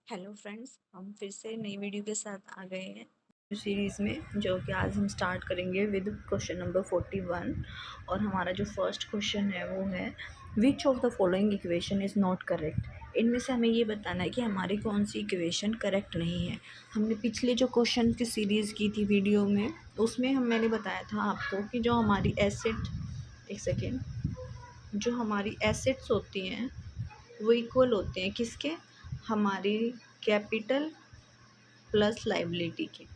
Hello friends, हम फिर से नई वीडियो के साथ आ गए हैं सीरीज़ में, जो कि आज हम स्टार्ट करेंगे विद क्वेश्चन नंबर 41। और हमारा जो फर्स्ट क्वेश्चन है वो है विच of the following equation is not correct. इनमें से हमें ये बताना है कि हमारी कौन सी इक्वेशन करेक्ट नहीं है। हमने पिछले जो क्वेश्चन की सीरीज़ की थी वीडियो में, उसमें मैंने बताया था आपको कि जो हमारी जो हमारी एसेट्स होती हैं वो इक्वल होते हैं किसके, हमारी कैपिटल प्लस लाइबिलिटी की।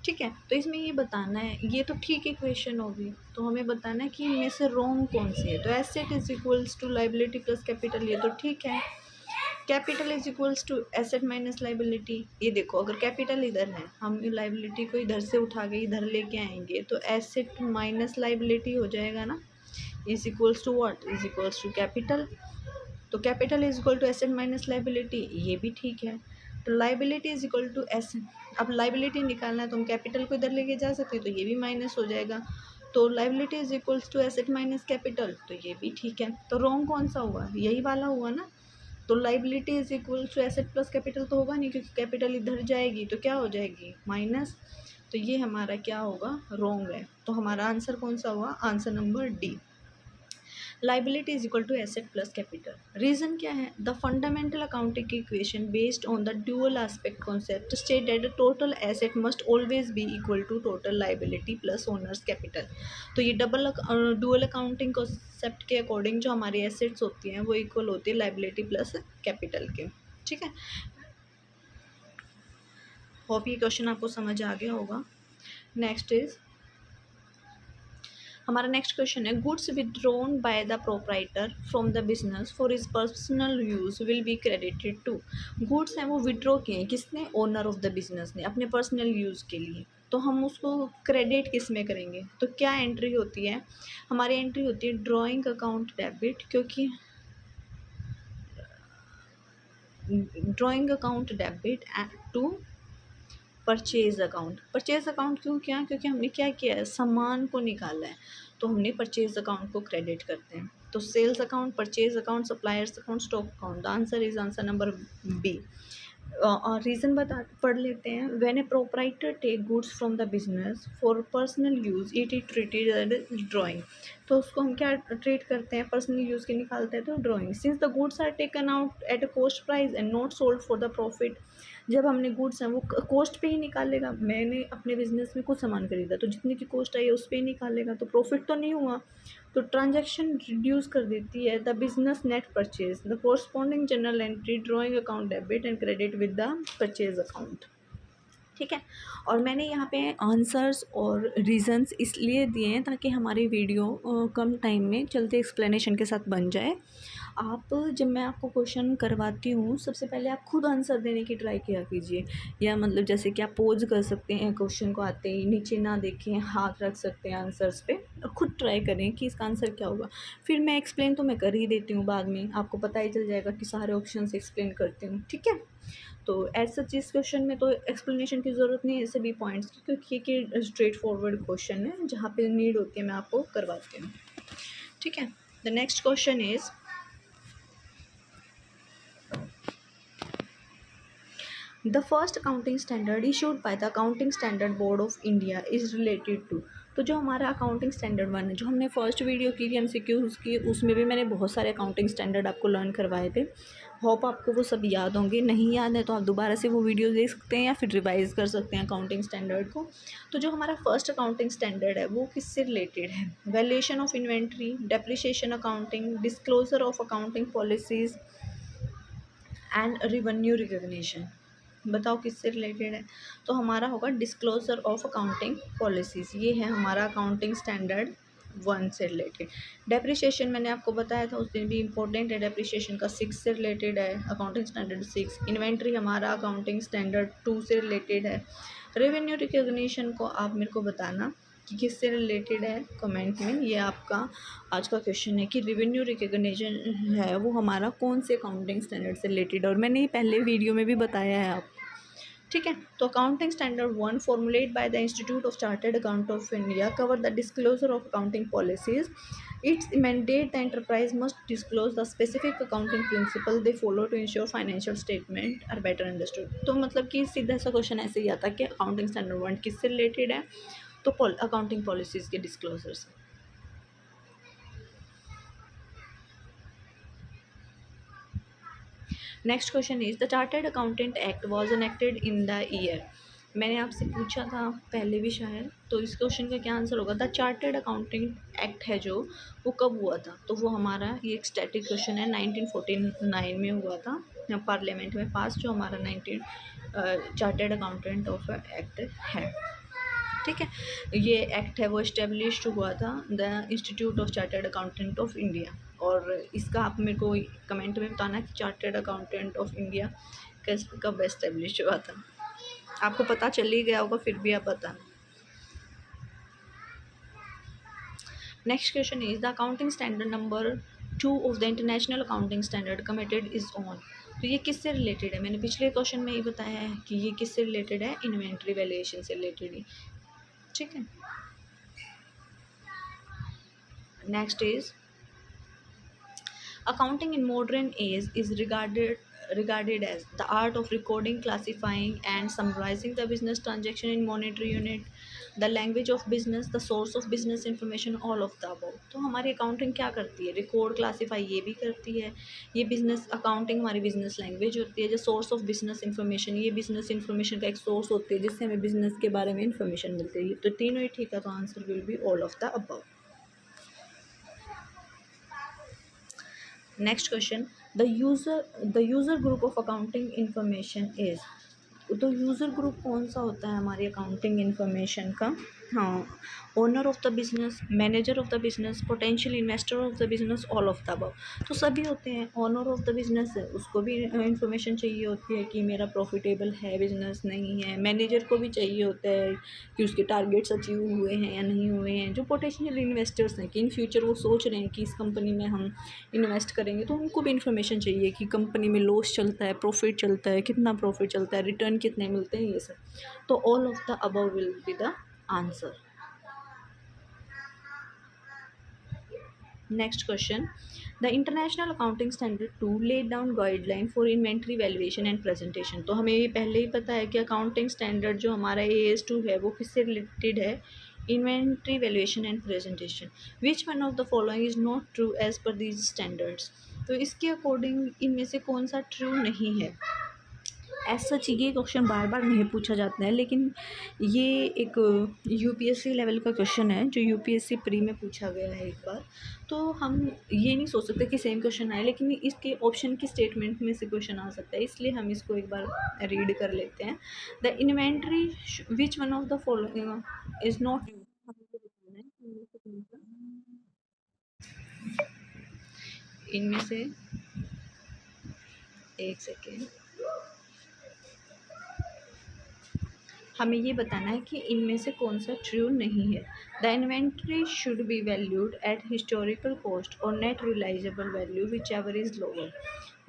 ठीक है, तो इसमें ये बताना है, ये तो ठीक इक्वेशन होगी, तो हमें बताना है कि इनमें से रॉन्ग कौन सी है। तो asset is equals to liability plus capital, ये तो ठीक है। Capital is equals to asset minus liability, ये देखो अगर कैपिटल इधर है, हम लाइबिलिटी को इधर से उठा के इधर लेके आएंगे तो एसेट माइनस लाइबिलिटी हो जाएगा ना, is equals to what, is equals to capital. तो capital is equal to asset minus liability, ये भी ठीक है। तो liability is equal to asset, अब लाइबिलिटी निकालना है तो हम कैपिटल को इधर लेके जा सकते हैं, तो ये भी माइनस हो जाएगा। तो liability is equals to asset minus capital, तो ये भी ठीक है। तो रॉन्ग कौन सा हुआ, यही वाला हुआ ना। तो liability is equal to asset plus capital तो होगा नहीं, क्योंकि कैपिटल इधर जाएगी तो क्या हो जाएगी, माइनस। तो ये हमारा क्या होगा, रॉन्ग है। तो हमारा आंसर कौन सा हुआ, answer number D, liability is equal to asset plus capital. Reason क्या है, the fundamental accounting equation based on the dual aspect concept state that total asset must always be equal to total liability plus owner's capital. तो ये dual accounting concept के according जो हमारी assets होती हैं वो इक्वल होती है लाइबिलिटी प्लस कैपिटल के। ठीक है, होप ये क्वेश्चन आपको समझ आ गया होगा। नेक्स्ट इज, हमारा नेक्स्ट क्वेश्चन है goods withdrawn by the proprietor from the business for his personal use will be credited to. Goods हैं वो विड्रॉ किए हैं किसने, ओनर ऑफ द बिजनेस ने, अपने पर्सनल यूज़ के लिए। तो हम उसको क्रेडिट किस में करेंगे, तो क्या एंट्री होती है, हमारी एंट्री होती है ड्राइंग अकाउंट डेबिट, क्योंकि drawing account debit to purchase account. Purchase account क्यों किया, क्योंकि हमने क्या किया है, सामान को निकाला है, तो हमने परचेज अकाउंट को क्रेडिट करते हैं। तो sales account, purchase account, suppliers account, stock account, the answer is answer number B. और रीज़न पढ़ लेते हैं। When a proprietor take goods from the business for personal use it is treated as drawing. तो उसको हम क्या treat करते हैं, पर्सनल यूज़ के निकालते हैं तो drawing. Since the goods are taken out at a cost price and not sold for the profit, जब हमने गुड्स हैं वो कॉस्ट पे ही निकालेगा। मैंने अपने बिजनेस में कुछ सामान खरीदा तो जितनी की कॉस्ट आई है उस पर ही निकालेगा, तो प्रॉफिट तो नहीं हुआ। तो ट्रांजैक्शन रिड्यूस कर देती है the business net purchase, the corresponding general entry drawing account debit and credit with the purchase account. ठीक है, और मैंने यहाँ पे आंसर्स और रीजंस इसलिए दिए हैं ताकि हमारी वीडियो कम टाइम में चलते एक्सप्लेनेशन के साथ बन जाए। आप जब मैं आपको क्वेश्चन करवाती हूँ सबसे पहले आप खुद आंसर देने की ट्राई किया कीजिए, या मतलब जैसे कि आप पोज कर सकते हैं, क्वेश्चन को आते ही नीचे ना देखें, हाथ रख सकते हैं आंसर्स पे और खुद ट्राई करें कि इसका आंसर क्या होगा। फिर मैं एक्सप्लेन तो मैं कर ही देती हूँ, बाद में आपको पता ही चल जाएगा कि सारे ऑप्शन एक्सप्लेन करती हूँ। ठीक है, तो एज सच इस क्वेश्चन में तो एक्सप्लेनेशन की ज़रूरत नहीं है सभी पॉइंट्स की, क्योंकि ये स्ट्रेट फॉरवर्ड क्वेश्चन है, जहाँ पे नीड होती है मैं आपको करवाती हूँ। ठीक है, the next question is, the first accounting standard issued by the accounting standard board of India is related to. तो जो हमारा अकाउंटिंग स्टैंडर्ड 1 है, जो हमने फर्स्ट वीडियो की थी MCQs की, उसमें भी मैंने बहुत सारे अकाउंटिंग स्टैंडर्ड आपको लर्न करवाए थे। होप आपको वो सब याद होंगे, नहीं याद है तो आप दोबारा से वो वीडियो देख सकते हैं या फिर रिवाइज कर सकते हैं अकाउंटिंग स्टैंडर्ड को। तो जो हमारा फर्स्ट अकाउंटिंग स्टैंडर्ड है वो किससे रिलेटेड है, valuation of inventory, depreciation accounting, disclosure of accounting policies and revenue recognition. बताओ किससे रिलेटेड है, तो हमारा होगा डिस्क्लोजर ऑफ अकाउंटिंग पॉलिसीज़। ये है हमारा अकाउंटिंग स्टैंडर्ड 1 से रिलेटेड। डेप्रिसिएशन मैंने आपको बताया था उस दिन भी, इंपॉर्टेंट है डेप्रिसिएशन का, 6 से रिलेटेड है अकाउंटिंग स्टैंडर्ड 6। इन्वेंट्री हमारा अकाउंटिंग स्टैंडर्ड 2 से रिलेटेड है। रेवेन्यू रिकग्निशन को आप मेरे को बताना कि किससे रिलेटेड है कमेंट में। ये आपका आज का क्वेश्चन है कि रेवेन्यू रिकग्निशन है वो हमारा कौन से अकाउंटिंग स्टैंडर्ड से रिलेटेड, और मैंने पहले वीडियो में भी बताया है आपको। ठीक है, तो accounting standard 1 formulate by the institute of chartered account of India cover the disclosure of accounting policies It's mandate the enterprise must disclose the specific accounting principle they follow to ensure financial statement are better understood. तो मतलब कि सीधा सा question ऐसे ही आता है कि accounting standard one किससे रिलेटेड है, तो अकाउंटिंग पॉलिसीज के डिस्क्लोजर से. Next question is the chartered accountant act was enacted in the year. मैंने आपसे पूछा था पहले भी शायद, तो इस क्वेश्चन का क्या आंसर होगा. द चार्टर्ड अकाउंटेंट एक्ट है जो, वो कब हुआ था, तो वो हमारा ये एक स्टैटिक क्वेश्चन है, 1949 में हुआ था पार्लियामेंट में पास, जो हमारा 19 चार्टर्ड अकाउंटेंट ऑफ एक्ट है. ठीक है, ये एक्ट है वो इस्टेब्लिश्ड हुआ था the institute of chartered accountant of India. और इसका आप मेरे को कमेंट में बताना कि चार्टर्ड अकाउंटेंट ऑफ इंडिया कब एस्टेब्लिश हुआ था. आपको पता चल ही गया होगा, फिर भी आप बताना. Next question is the accounting standard number 2 of the international accounting standard committed is on. तो ये किससे रिलेटेड है, मैंने पिछले क्वेश्चन में ही बताया है कि ये किससे रिलेटेड है, इन्वेंट्री वैल्यूएशन से रिलेटेड है. ठीक है. Next is accounting in modern age is regarded as the art of recording, classifying and summarizing the business transaction in monetary unit, the language of business, the source of business information, all of the above. तो हमारी accounting क्या करती है, record classify ये भी करती है. ये बिजनेस अकाउंटिंग हमारी बिजनेस लैंग्वेज होती है. जो सोर्स ऑफ बिजनेस इंफॉर्मेशन, ये बिजनेस इंफॉर्मेशन का एक सोर्स होती है जिससे हमें बिजनेस के बारे में इंफॉर्मेशन मिलती है. तो तीनों ही ठीक है, तो answer will be all of the above. Next question, the user group of accounting information is. तो यूज़र ग्रुप कौन सा होता है हमारी अकाउंटिंग इंफॉर्मेशन का. हाँ, owner of the business, manager of the business, potential investor of the business, all of the above. तो सभी होते हैं. ओनर ऑफ द बिजनेस है, उसको भी इंफॉर्मेशन चाहिए होती है कि मेरा प्रॉफिटेबल है बिजनेस नहीं है. मैनेजर को भी चाहिए होता है कि उसके टारगेट्स अचीव हुए हैं या नहीं हुए हैं. जो पोटेंशियल इन्वेस्टर्स हैं कि इन फ्यूचर वो सोच रहे हैं कि इस कंपनी में हम इन्वेस्ट करेंगे, तो उनको भी इन्फॉर्मेशन चाहिए कि कंपनी में लॉस चलता है, प्रॉफिट चलता है, कितना प्रॉफिट चलता है, रिटर्न कितने मिलते हैं, ये सब. तो all of the above will be the answer. Next question, the international accounting standard 2 laid down guideline for inventory valuation and presentation. तो हमें ये पहले ही पता है कि अकाउंटिंग स्टैंडर्ड जो हमारा AS2 है वो किससे रिलेटेड है, inventory valuation and presentation. Which one of the following is not true as per these standards. तो इसके अकॉर्डिंग इनमें से कौन सा ट्रू नहीं है. ऐसा चाहिए क्वेश्चन बार बार नहीं पूछा जाता है, लेकिन ये एक UPSC लेवल का क्वेश्चन है जो UPSC प्री में पूछा गया है एक बार. तो हम ये नहीं सोच सकते कि सेम क्वेश्चन आए, लेकिन इसके ऑप्शन की स्टेटमेंट में से क्वेश्चन आ सकता है, इसलिए हम इसको एक बार रीड कर लेते हैं. The inventory which one of the following is not. इनमें से एक सेकेंड, हमें ये बताना है कि इनमें से कौन सा ट्रू नहीं है. The inventory should be valued at historical cost और net realisable value whichever is lower.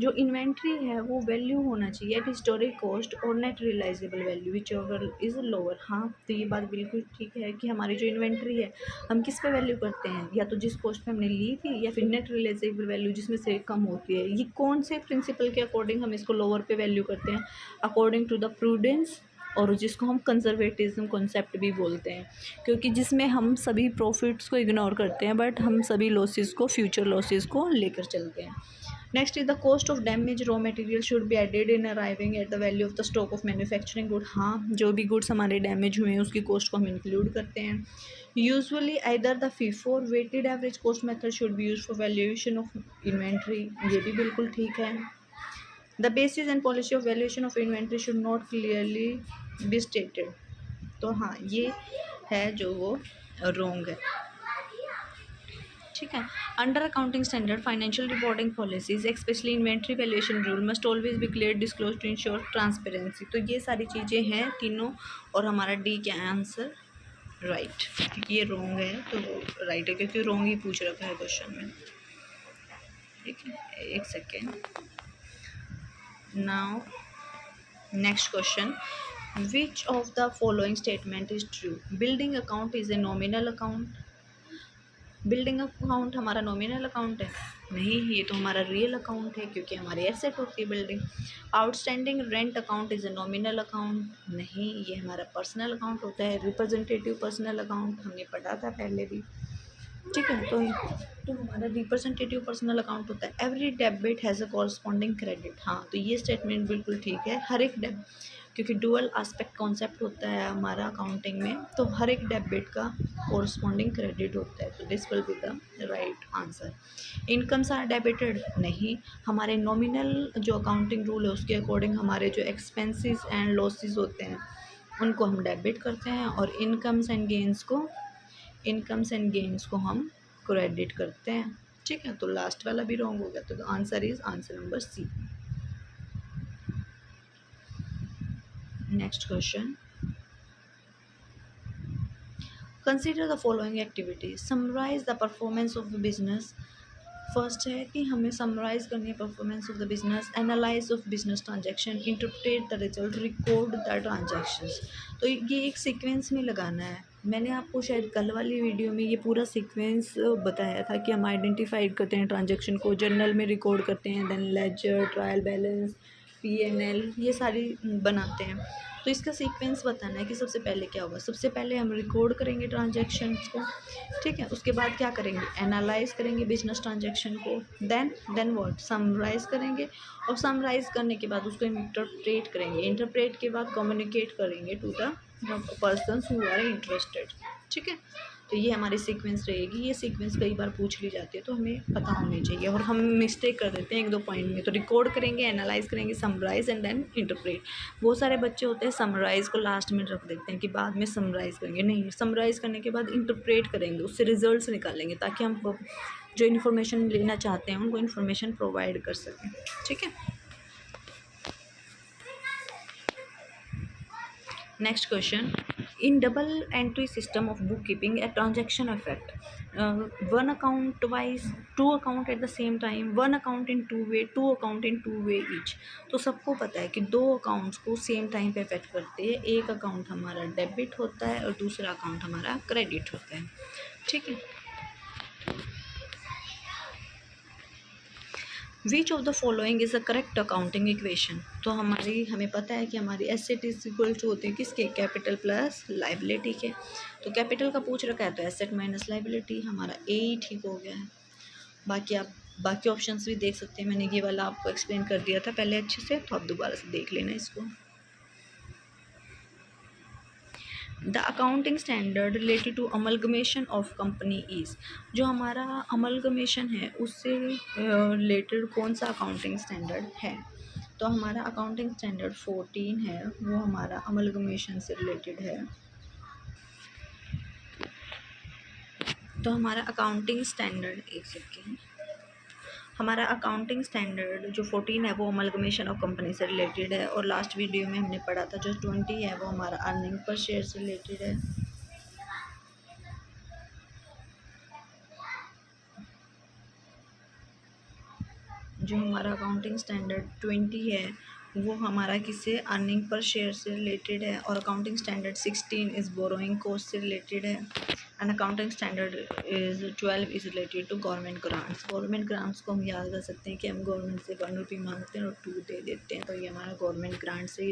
जो इन्वेंट्री है वो वैल्यू होना चाहिए एट हिस्टोरिक कॉस्ट और net realisable value whichever is lower. हाँ, तो ये बात बिल्कुल ठीक है कि हमारी जो इन्वेंट्री है हम किस पे वैल्यू करते हैं, या तो जिस कॉस्ट पे हमने ली थी, या फिर नेट रियलाइजेबल वैल्यू जिसमें से कम होती है. ये कौन से प्रिंसिपल के अकॉर्डिंग हम इसको लोअर पे वैल्यू करते हैं, अकॉर्डिंग टू द प्रूडेंस, और जिसको हम कंजर्वेटिज्म कॉन्सेप्ट भी बोलते हैं, क्योंकि जिसमें हम सभी प्रॉफिट्स को इग्नोर करते हैं बट हम सभी लॉसेस को, फ्यूचर लॉसेस को लेकर चलते हैं. Next is the cost of damage raw material should be added in arriving at the value of the stock of manufacturing good. हाँ, जो भी गुड्स हमारे डैमेज हुए हैं उसकी कॉस्ट को हम इंक्लूड करते हैं. Usually either the FIFO weighted average cost method should be use for valuation of inventory. ये भी बिल्कुल ठीक है. The basis and policy of valuation of inventory should not clearly be stated. तो हाँ, ये है जो वो रॉन्ग है. ठीक है. Under accounting standard financial reporting policies especially inventory valuation rule must always be clear disclose to ensure transparency. तो ये सारी चीज़ें हैं तीनों, और हमारा डी क्या है आंसर, राइट. ये रॉन्ग है तो राइट है, क्योंकि रॉन्ग ही पूछ रखा है क्वेश्चन में. ठीक है, एक second. Now next question, which of the following statement is true. Building account is a nominal account. Building account हमारा नॉमिनल अकाउंट है? नहीं, ये तो हमारा रियल अकाउंट है क्योंकि हमारी एसेट होती है building. Outstanding rent account is a nominal account? नहीं, ये हमारा पर्सनल अकाउंट होता है, रिप्रेजेंटेटिव पर्सनल अकाउंट, हमने पढ़ा था पहले भी। ठीक है, तो हमारा रिप्रेजेंटेटिव पर्सनल अकाउंट होता है। Every debit has a corresponding credit. हाँ, तो ये स्टेटमेंट बिल्कुल ठीक है। हर एक क्योंकि डुअल एस्पेक्ट कॉन्सेप्ट होता है हमारा अकाउंटिंग में, तो हर एक डेबिट का कॉरस्पॉन्डिंग क्रेडिट होता है, तो this will be the right answer. Incomes are debited? नहीं, हमारे नॉमिनल जो अकाउंटिंग रूल है उसके अकॉर्डिंग हमारे जो एक्सपेंसेस एंड लॉसेस होते हैं उनको हम डेबिट करते हैं, और इनकम्स एंड गेन्स को हम क्रेडिट करते हैं। ठीक है, तो लास्ट वाला भी रॉन्ग हो गया, तो answer is answer number C. Next question, consider the following activities, summarize the performance of the business. First है कि हमें समराइज करनी है performance of the business, analyze of business transaction, interpret the result, record the transactions. तो ये एक sequence में लगाना है। मैंने आपको शायद कल वाली वीडियो में ये पूरा सीक्वेंस बताया था कि हम आइडेंटिफाइड करते हैं ट्रांजैक्शन को, जर्नल में रिकॉर्ड करते हैं, then laser, trial balance, P&L, ये सारी बनाते हैं। तो इसका सीक्वेंस बताना है कि सबसे पहले क्या होगा। सबसे पहले हम रिकॉर्ड करेंगे ट्रांजैक्शंस को, ठीक है। उसके बाद क्या करेंगे, एनालाइज करेंगे बिजनेस ट्रांजैक्शन को, देन व्हाट, समराइज करेंगे, और समराइज करने के बाद उसको इंटरप्रेट करेंगे, इंटरप्रेट के बाद कम्युनिकेट करेंगे to the persons who are interested. ठीक है, तो ये हमारी सीक्वेंस रहेगी। ये सीक्वेंस कई बार पूछ ली जाती है, तो हमें पता होनी चाहिए, और हम मिस्टेक कर देते हैं एक दो पॉइंट में। तो रिकॉर्ड करेंगे, एनालाइज करेंगे, समराइज एंड देन इंटरप्रेट। बहुत सारे बच्चे होते हैं समराइज को लास्ट में रख देते हैं कि बाद में समराइज करेंगे। नहीं, समराइज करने के बाद इंटरप्रेट करेंगे, उससे रिजल्ट्स निकालेंगे ताकि हम जो इन्फॉर्मेशन लेना चाहते हैं उनको इन्फॉर्मेशन प्रोवाइड कर सकें। ठीक है, next question, in double entry system of bookkeeping a transaction affect one account twice, two account at the same time, one account in two way, two account in two way each। तो सबको पता है कि दो accounts को same time पे affect करते हैं। एक अकाउंट हमारा डेबिट होता है और दूसरा अकाउंट हमारा क्रेडिट होता है। ठीक है, विच of the following is a correct accounting equation. तो हमें पता है कि हमारी एसेट इज इक्वल टू होती है किसके, कैपिटल प्लस लाइबिलिटी के। तो कैपिटल का पूछ रखा है तो एसेट माइनस लाइबिलिटी, हमारा ए ही ठीक हो गया है। बाकी आप बाकी ऑप्शंस भी देख सकते हैं, मैंने ये वाला आपको एक्सप्लेन कर दिया था पहले अच्छे से, तो आप दोबारा से देख लेना इसको। The accounting standard related to amalgamation of company is. जो हमारा अमलगमेशन है उससे रिलेटेड कौन सा अकाउंटिंग स्टैंडर्ड है। तो हमारा अकाउंटिंग स्टैंडर्ड 14 है, वो हमारा अमलगमेशन से रिलेटेड है। तो हमारा अकाउंटिंग स्टैंडर्ड, एक सेकेंड, हमारा अकाउंटिंग स्टैंडर्ड जो 14 है वो अमलगमेशन ऑफ कंपनी से रिलेटेड है, और लास्ट वीडियो में हमने पढ़ा था जो 20 है वो हमारा अर्निंग पर शेयर से रिलेटेड है। जो हमारा अकाउंटिंग स्टैंडर्ड 20 है वो हमारा किससे, अर्निंग पर शेयर से रिलेटेड है, और accounting standard 16 is borrowing cost से रिलेटेड है, and accounting standard is 12 is related to government grants. Government grants को हम याद कर सकते हैं कि हम गवर्नमेंट से 1 रुपये मांगते हैं और 2 दे देते हैं, तो ये हमारा गवर्नमेंट ग्रांट से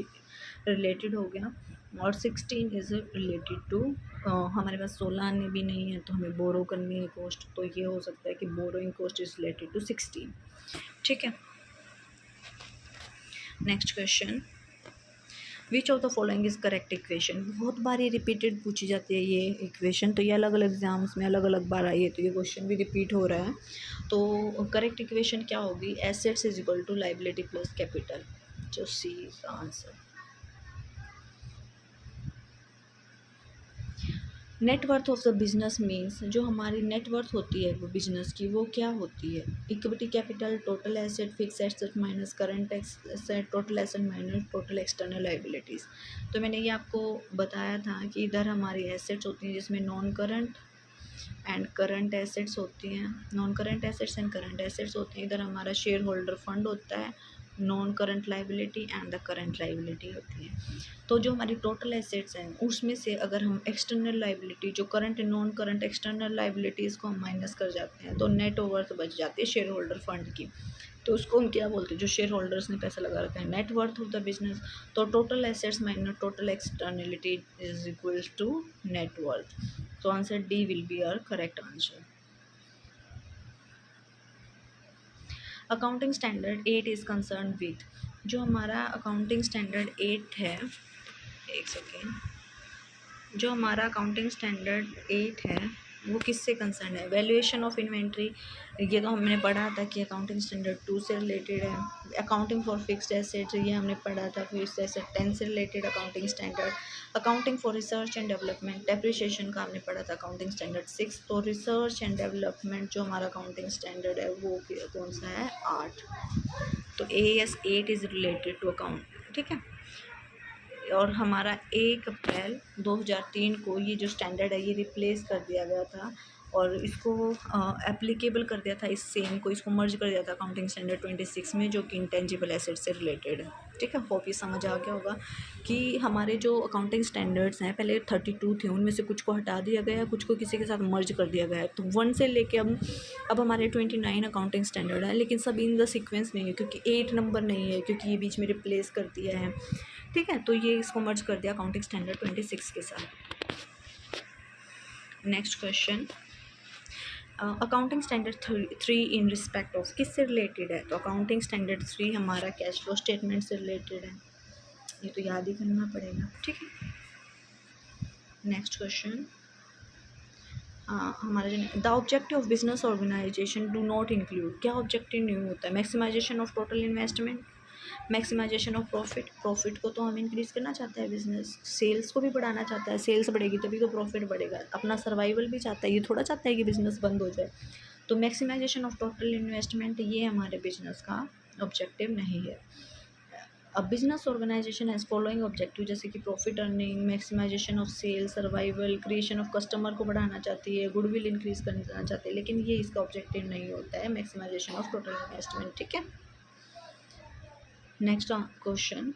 रिलेटेड हो गया। और 16 इज़ रिलेटेड टू हमारे पास 16 आने भी नहीं है तो हमें बोरो करनी है कॉस्ट, तो ये हो सकता है कि borrowing cost is related to 16। ठीक है, next question, which of the following is correct equation. बहुत बार ये रिपीटेड पूछी जाती है ये इक्वेशन, तो ये अलग अलग एग्जाम्स में अलग अलग बार आई है, तो ये क्वेश्चन भी रिपीट हो रहा है। तो करेक्ट इक्वेशन क्या होगी, assets is equal to liability plus capital, जो C is answer. Net worth of the business means, जो हमारी नेटवर्थ होती है वो बिजनेस की, वो क्या होती है, equity capital, total asset, fix asset minus current asset, total asset minus total external liabilities. तो मैंने ये आपको बताया था कि इधर हमारी एसेट्स होती हैं जिसमें non current and current assets होती हैं, non current assets and current assets होते हैं। इधर हमारा शेयर होल्डर फंड होता है non current liability and the current liability होती है। तो जो हमारी टोटल एसेट्स हैं उसमें से अगर हम एक्सटर्नल लाइबिलिटी जो current non current external liabilities को हम माइनस कर जाते हैं तो नेट वर्थ बच जाती है शेयर होल्डर फंड की। तो उसको हम क्या बोलते हैं, जो शेयर होल्डर्स ने पैसा लगा रखा है, net worth of the business. तो total assets minus total externality is equal to net worth. तो answer D will be our correct answer. Accounting standard 8 is concern with, जो हमारा अकाउंटिंग स्टैंडर्ड 8 है, एक सेकेंड, जो हमारा अकाउंटिंग स्टैंडर्ड 8 है वो किससे कंसर्न है, वैल्यूएशन ऑफ इन्वेंट्री। ये तो हमने पढ़ा था कि अकाउंटिंग स्टैंडर्ड 2 से रिलेटेड है। अकाउंटिंग फॉर फिक्स्ड एसेट्स ये हमने पढ़ा था, फिक्स्ड एसेट 10 से related accounting standard. Accounting for research and development depreciation का हमने पढ़ा था अकाउंटिंग स्टैंडर्ड 6। तो रिसर्च एंड डेवलपमेंट जो हमारा अकाउंटिंग स्टैंडर्ड है वो कौन सा है, 8। तो AS 8 is related to account, ठीक है। और हमारा 1 अप्रैल 2003 को ये जो स्टैंडर्ड है ये रिप्लेस कर दिया गया था और इसको एप्लीकेबल कर दिया था, इस सेम को इसको मर्ज कर दिया था अकाउंटिंग स्टैंडर्ड 26 में, जो कि इंटेंजिबल एसेट से रिलेटेड है, ठीक है। होप ये समझ आ गया होगा कि हमारे जो अकाउंटिंग स्टैंडर्ड्स हैं पहले 32 थे, उनमें से कुछ को हटा दिया गया है, कुछ को किसी के साथ मर्ज कर दिया गया है। तो 1 से लेके अब हमारे 29 अकाउंटिंग स्टैंडर्ड है, लेकिन सब इन द सीक्वेंस नहीं है क्योंकि 8 नंबर नहीं है, क्योंकि ये बीच में रिप्लेस कर दिया है, ठीक है। तो ये इसको मर्ज कर दिया अकाउंटिंग स्टैंडर्ड 26 के साथ। Next question, accounting standard 3 in respect of किससे रिलेटेड है, तो अकाउंटिंग स्टैंडर्ड 3 हमारा कैश फ्लो स्टेटमेंट से रिलेटेड है, ये तो याद ही करना पड़ेगा, ठीक है। नेक्स्ट क्वेश्चन, हमारा जो the objective of business organization do not include, क्या ऑब्जेक्टिव नहीं होता है, maximization of total investment, maximization of profit को तो हम इंक्रीज़ करना चाहता है बिजनेस, सेल्स को भी बढ़ाना चाहता है, सेल्स बढ़ेगी तभी तो प्रॉफिट बढ़ेगा, अपना सर्वाइवल भी चाहता है, ये थोड़ा चाहता है कि बिज़नेस बंद हो जाए। तो मैक्सिमाइजेशन ऑफ टोटल इन्वेस्टमेंट ये हमारे बिजनेस का ऑब्जेक्टिव नहीं है। अब business organization has following objective, जैसे कि profit earning, maximization of sale, survival, creation of customer को बढ़ाना चाहती है, गुडविल इंक्रीज़ करना चाहती है, लेकिन ये इसका ऑब्जेक्टिव नहीं होता है मैक्सिमाइजेशन ऑफ टोटल इन्वेस्टमेंट, ठीक है। Next question,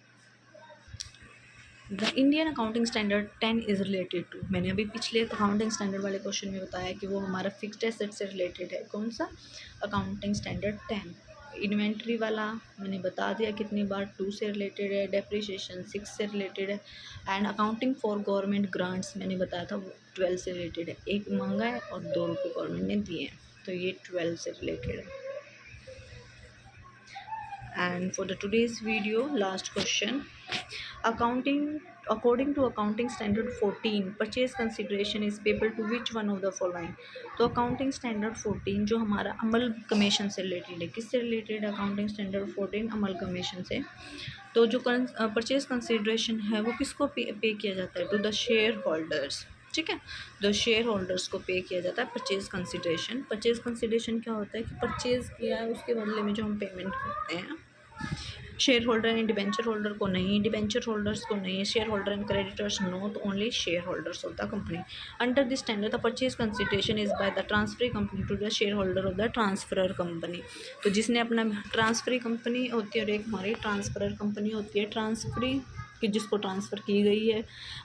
the Indian accounting standard 10 is related to, मैंने अभी पिछले अकाउंटिंग स्टैंडर्ड वाले क्वेश्चन में बताया कि वो हमारा फिक्स्ड एसेट से रिलेटेड है। कौन सा, अकाउंटिंग स्टैंडर्ड 10। इन्वेंट्री वाला मैंने बता दिया कितनी बार, 2 से रिलेटेड है, डेप्रिसिएशन 6 से रिलेटेड है, and accounting for government grants मैंने बताया था वो 12 से रिलेटेड है। 1 मांगा है और 2 रुपये गवर्नमेंट ने दिए हैं, तो ये 12 से रिलेटेड है। And for the today's video, last question, accounting according to accounting standard 14 purchase consideration is payable to which one of the following। तो अकाउंटिंग स्टैंडर्ड 14 जो हमारा अमल कमीशन से रिलेटेड है, किससे रिलेटेड है, अकाउंटिंग स्टैंडर्ड 14 अमल कमीशन से। तो जो परचेज कंसिडरेशन है वो किसको पे किया जाता है, टू द शेयर होल्डर्स, ठीक है। तो शेयर होल्डर्स को पे किया जाता है परचेज कंसिडरेशन। परचेज कंसिडरेशन क्या होता है कि परचेज किया है उसके बदले में जो हम पेमेंट करते हैं, share holder and debenture holder को नहीं, डिबेंचर होल्डर्स को नहीं, share holder and creditors no, तो only share holders of the company. Under this standard the purchase consideration is by the transferee company to the share holder of the transferor company. तो जिसने अपना transferee company होती है और एक हमारी transferor company होती है। ट्रांसफरी कि जिसको ट्रांसफ़र की गई है,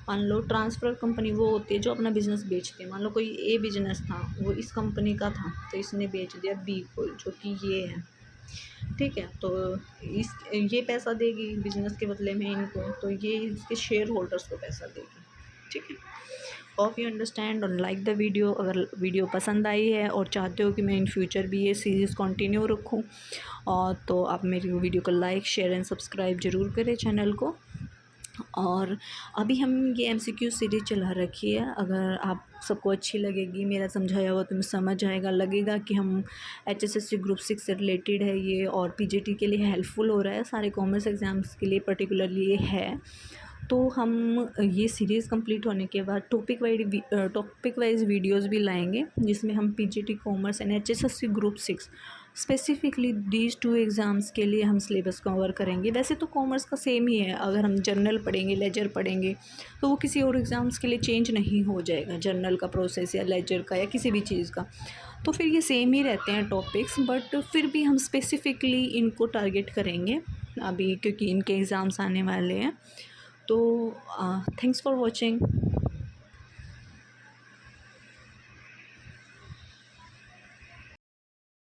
मान लो ट्रांसफ़र कंपनी वो होती है जो अपना बिज़नेस बेचती है। मान लो कोई ए बिज़नेस था, वो इस कंपनी का था, तो इसने बेच दिया बी को जो कि ये है, ठीक है। तो ये पैसा देगी बिज़नेस के बदले में इनको, तो ये इसके शेयर होल्डर्स को पैसा देगी, ठीक है। होप यू अंडरस्टैंड और लाइक द वीडियो। अगर वीडियो पसंद आई है और चाहते हो कि मैं इन फ्यूचर भी ये सीरीज़ कंटिन्यू रखूँ, और तो आप मेरी वीडियो को लाइक शेयर एंड सब्सक्राइब ज़रूर करें चैनल को। और अभी हम ये MCQ सीरीज़ चला रखी है, अगर आप सबको अच्छी लगेगी, मेरा समझाया हुआ तुम्हें समझ आएगा, लगेगा कि हम HSSC ग्रुप 6 से रिलेटेड है ये और PGT के लिए हेल्पफुल हो रहा है, सारे कॉमर्स एग्ज़ाम्स के लिए पर्टिकुलरली ये है, तो हम ये सीरीज़ कंप्लीट होने के बाद टॉपिक वाइज वीडियोस भी लाएंगे, जिसमें हम PGT commerce and HSSC group 6 specifically these 2 exams के लिए हम सिलेबस कवर करेंगे। वैसे तो कॉमर्स का सेम ही है, अगर हम जर्नल पढ़ेंगे, लेजर पढ़ेंगे, तो वो किसी और एग्ज़ाम्स के लिए चेंज नहीं हो जाएगा, जर्नल का प्रोसेस या लेजर का या किसी भी चीज़ का, तो फिर ये सेम ही रहते हैं टॉपिक्स, बट फिर भी हम स्पेसिफिकली इनको टारगेट करेंगे अभी, क्योंकि इनके एग्ज़ाम्स आने वाले हैं। तो थैंक्स फॉर वॉचिंग।